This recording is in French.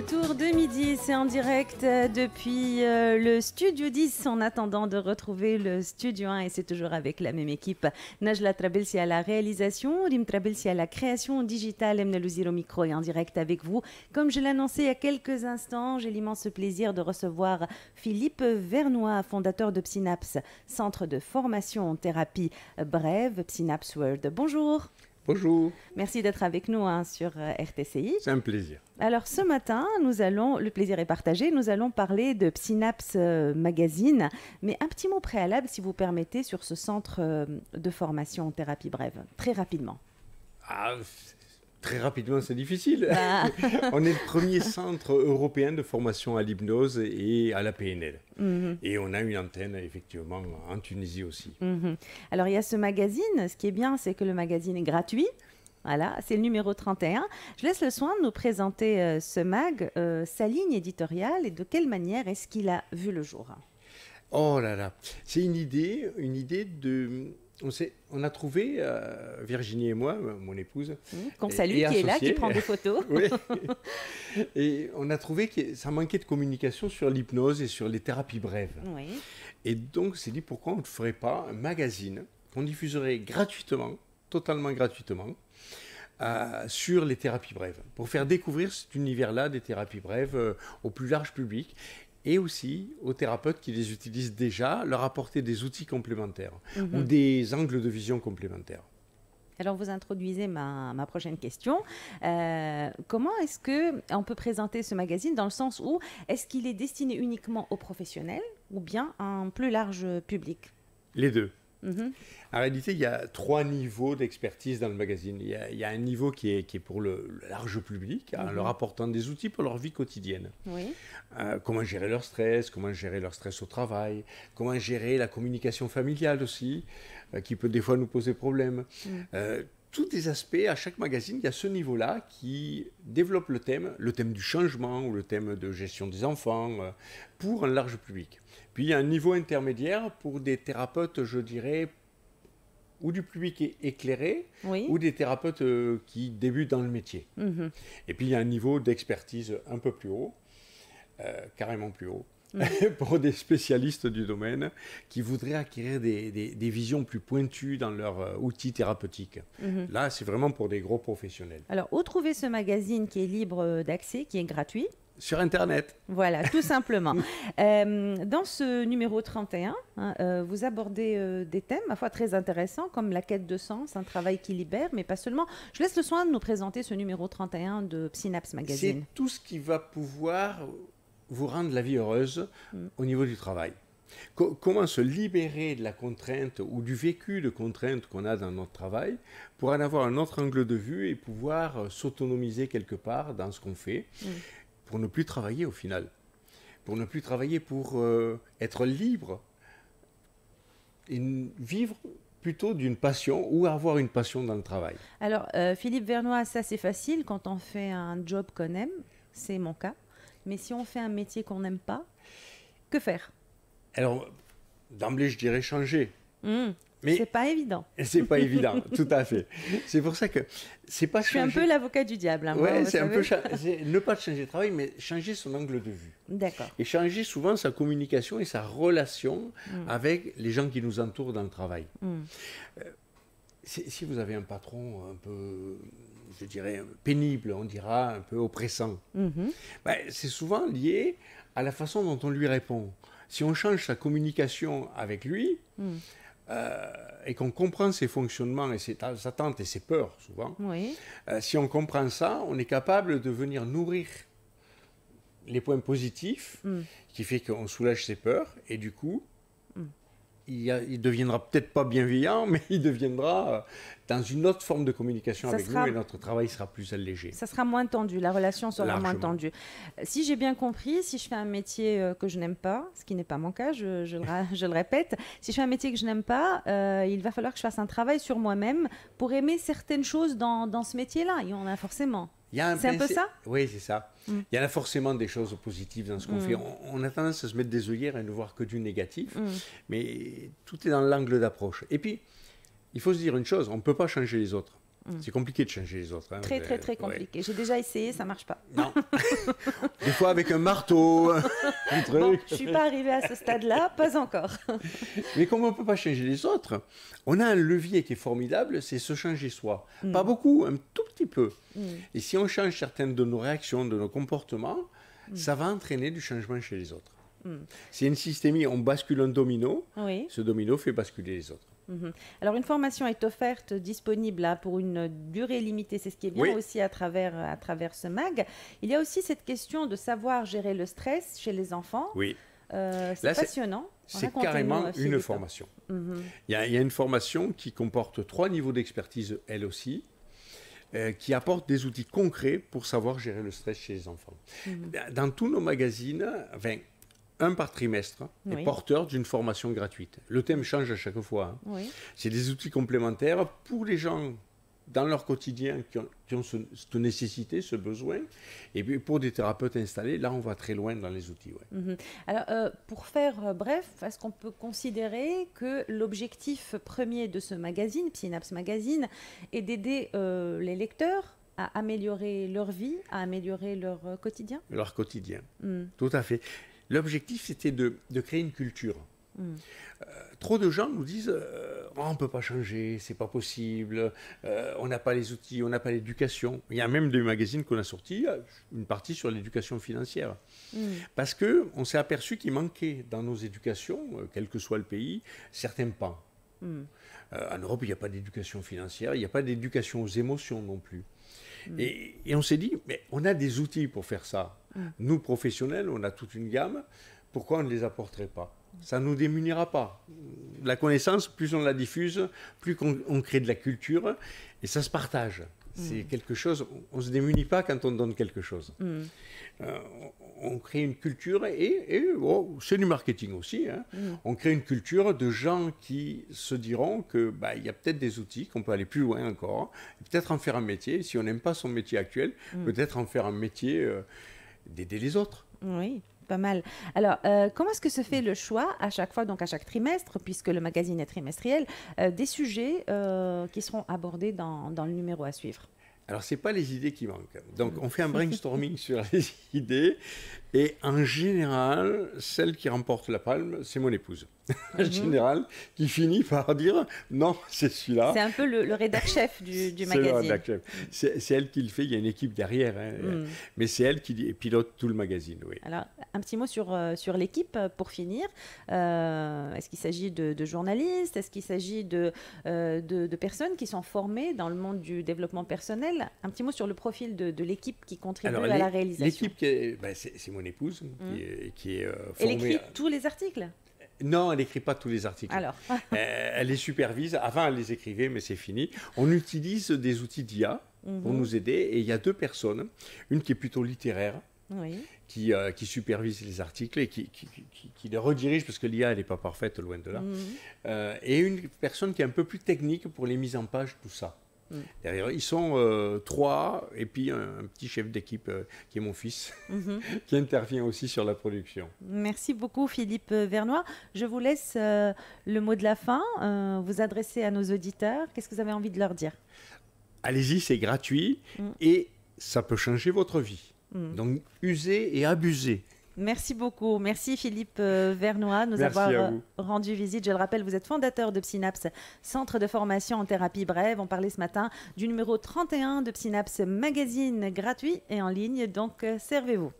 Autour de midi, c'est en direct depuis le Studio 10 en attendant de retrouver le Studio 1 et c'est toujours avec la même équipe. Najla Trabelsi à la réalisation, Rim Trabelsi à la création digitale, Emna Louzir au micro et en direct avec vous. Comme je l'ai annoncé il y a quelques instants, j'ai l'immense plaisir de recevoir Philippe Vernois, fondateur de Psynaps, centre de formation en thérapie brève, Psynaps World. Bonjour. Bonjour. Merci d'être avec nous sur RTCI. C'est un plaisir. Alors ce matin, le plaisir est partagé, nous allons parler de Psynaps Magazine, mais un petit mot préalable si vous permettez sur ce centre de formation en thérapie brève, très rapidement. Très rapidement, c'est difficile. On est le premier centre européen de formation à l'hypnose et à la PNL. Et on a une antenne, effectivement, en Tunisie aussi. Alors, il y a ce magazine. Ce qui est bien, c'est que le magazine est gratuit. Voilà, c'est le numéro 31. Je laisse le soin de nous présenter ce mag, sa ligne éditoriale et de quelle manière est-ce qu'il a vu le jour. Oh là là, c'est une idée de... On a trouvé, Virginie et moi, mon épouse, qu'on salue, qui est là, qui prend des photos. Oui. Et on a trouvé que ça manquait de communication sur l'hypnose et sur les thérapies brèves. Oui. Et donc, on s'est dit pourquoi on ne ferait pas un magazine qu'on diffuserait gratuitement, totalement gratuitement, sur les thérapies brèves, pour faire découvrir cet univers-là des thérapies brèves au plus large public. Et aussi aux thérapeutes qui les utilisent déjà, leur apporter des outils complémentaires ou des angles de vision complémentaires. Alors, vous introduisez ma prochaine question. Comment est-ce qu'on peut présenter ce magazine dans le sens où est-ce qu'il est destiné uniquement aux professionnels ou bien à un plus large public? Les deux. En réalité, il y a 3 niveaux d'expertise dans le magazine. Il y a un niveau qui est pour le large public, en leur apportant des outils pour leur vie quotidienne. Oui. Comment gérer leur stress au travail, comment gérer la communication familiale aussi, qui peut des fois nous poser problème. Tous des aspects, à chaque magazine, il y a ce niveau-là qui développe le thème du changement ou le thème de gestion des enfants pour un large public. Puis il y a un niveau intermédiaire pour des thérapeutes, je dirais, ou du public éclairé, ou des thérapeutes qui débutent dans le métier. Et puis il y a un niveau d'expertise un peu plus haut, carrément plus haut, pour des spécialistes du domaine qui voudraient acquérir des visions plus pointues dans leurs outils thérapeutiques. Là, c'est vraiment pour des gros professionnels. Alors, où trouver ce magazine qui est libre d'accès, qui est gratuit? Sur Internet. Voilà, tout simplement. Dans ce numéro 31, vous abordez des thèmes, ma foi, très intéressants, comme la quête de sens, un travail qui libère, mais pas seulement. Je laisse le soin de nous présenter ce numéro 31 de Psynaps Magazine. C'est tout ce qui va pouvoir vous rendre la vie heureuse au niveau du travail. Comment se libérer de la contrainte ou du vécu de contrainte qu'on a dans notre travail pour en avoir un autre angle de vue et pouvoir s'autonomiser quelque part dans ce qu'on fait pour ne plus travailler au final. Pour ne plus travailler pour être libre et vivre plutôt d'une passion ou avoir une passion dans le travail. Alors, Philippe Vernois, ça c'est facile quand on fait un job qu'on aime, c'est mon cas. Mais si on fait un métier qu'on n'aime pas, que faire? Alors, d'emblée, je dirais changer. Mais c'est pas évident. C'est pas évident, tout à fait. C'est pour ça que c'est pas changer. Je suis un peu l'avocat du diable. Hein, ouais, c'est un peu ne pas changer de travail, mais changer son angle de vue. D'accord. Et changer souvent sa communication et sa relation avec les gens qui nous entourent dans le travail. Si vous avez un patron un peu, je dirais, pénible, on dira, un peu oppressant, c'est souvent lié à la façon dont on lui répond. Si on change sa communication avec lui, et qu'on comprend ses fonctionnements et ses attentes et ses peurs, souvent, si on comprend ça, on est capable de venir nourrir les points positifs, qui fait qu'on soulage ses peurs, et du coup, il deviendra peut-être pas bienveillant, mais il deviendra dans une autre forme de communication avec nous et notre travail sera plus allégé. Ça sera moins tendu, la relation sera moins tendue. Si j'ai bien compris, si je fais un métier que je n'aime pas, ce qui n'est pas mon cas, je le répète, si je fais un métier que je n'aime pas, il va falloir que je fasse un travail sur moi-même pour aimer certaines choses dans ce métier-là. Il y en a forcément. C'est un peu ça? Oui, c'est ça. Il y en a forcément des choses positives dans ce qu'on fait. On a tendance à se mettre des œillères et ne voir que du négatif, mais tout est dans l'angle d'approche. Et puis, il faut se dire une chose, on ne peut pas changer les autres. C'est compliqué de changer les autres. Hein. Très compliqué. Ouais. J'ai déjà essayé, ça ne marche pas. Non. Des fois avec un marteau, un truc. Bon, je ne suis pas arrivée à ce stade-là, pas encore. Mais comme on ne peut pas changer les autres, on a un levier qui est formidable, c'est se changer soi. Pas beaucoup, un tout petit peu. Et si on change certaines de nos réactions, de nos comportements, ça va entraîner du changement chez les autres. C'est une systémie, on bascule un domino, Oui. ce domino fait basculer les autres. Alors, une formation est offerte, disponible là, pour une durée limitée. C'est ce qui est bien Oui. aussi à travers ce mag. Il y a aussi cette question de savoir gérer le stress chez les enfants. Oui. C'est Là, passionnant. C'est Racontez-nous, carrément Philippe. une formation. Il y a une formation qui comporte 3 niveaux d'expertise, elle aussi, qui apporte des outils concrets pour savoir gérer le stress chez les enfants. Dans tous nos magazines, enfin, un par trimestre Oui. est porteur d'une formation gratuite. Le thème change à chaque fois. Hein. Oui. C'est des outils complémentaires pour les gens dans leur quotidien qui ont cette nécessité, ce besoin. Et puis pour des thérapeutes installés, là, on va très loin dans les outils. Ouais. Alors, pour faire bref, est-ce qu'on peut considérer que l'objectif premier de ce magazine, Synapse Magazine, est d'aider les lecteurs à améliorer leur vie, à améliorer leur quotidien? Leur quotidien, tout à fait. L'objectif, c'était de créer une culture. Trop de gens nous disent on ne peut pas changer, c'est pas possible, on n'a pas les outils, on n'a pas l'éducation. Il y a même des magazines qu'on a sortis, une partie sur l'éducation financière. Parce qu'on s'est aperçu qu'il manquait dans nos éducations, quel que soit le pays, certains pans. En Europe, il n'y a pas d'éducation financière, il n'y a pas d'éducation aux émotions non plus. Et on s'est dit, mais on a des outils pour faire ça. Nous, professionnels, on a toute une gamme. Pourquoi on ne les apporterait pas? Ça ne nous démunira pas. La connaissance, plus on la diffuse, plus on crée de la culture, et ça se partage. C'est quelque chose, on ne se démunit pas quand on donne quelque chose. On crée une culture, et c'est du marketing aussi. Hein. On crée une culture de gens qui se diront qu'il y a peut-être des outils, qu'on peut aller plus loin encore, peut-être en faire un métier. Si on n'aime pas son métier actuel, peut-être en faire un métier d'aider les autres. Oui. Pas mal. Alors, comment est-ce que se fait le choix à chaque fois, donc à chaque trimestre, puisque le magazine est trimestriel, des sujets qui seront abordés dans le numéro à suivre? Alors, ce n'est pas les idées qui manquent. Donc, on fait un brainstorming sur les idées. Et en général, celle qui remporte la palme, c'est mon épouse. En général, qui finit par dire non, c'est celui-là. C'est un peu le rédac-chef du magazine. C'est le rédac-chef. C'est elle qui le fait. Il y a une équipe derrière. Hein. Mais c'est elle qui pilote tout le magazine. Oui. Alors, un petit mot sur l'équipe pour finir. Est-ce qu'il s'agit de journalistes? Est-ce qu'il s'agit de personnes qui sont formées dans le monde du développement personnel? Un petit mot sur le profil de l'équipe qui contribue à la réalisation. L'équipe, c'est mon épouse qui est formée. Elle écrit tous les articles? Non, elle n'écrit pas tous les articles. Alors. Elle les supervise. Avant, elle les écrivait, mais c'est fini. On utilise des outils d'IA pour nous aider. Et il y a 2 personnes. Une qui est plutôt littéraire, qui supervise les articles et qui les redirige, parce que l'IA, elle n'est pas parfaite, loin de là. Et une personne qui est un peu plus technique pour les mises en page, tout ça. Derrière, ils sont 3, et puis un petit chef d'équipe qui est mon fils, qui intervient aussi sur la production. Merci beaucoup Philippe Vernois. Je vous laisse le mot de la fin, vous adresser à nos auditeurs. Qu'est-ce que vous avez envie de leur dire? Allez-y, c'est gratuit et ça peut changer votre vie. Donc, usez et abusez. Merci beaucoup. Merci Philippe Vernois de nous avoir rendu visite. Je le rappelle, vous êtes fondateur de Synapse, centre de formation en thérapie brève. On parlait ce matin du numéro 31 de Synapse Magazine gratuit et en ligne, donc servez-vous.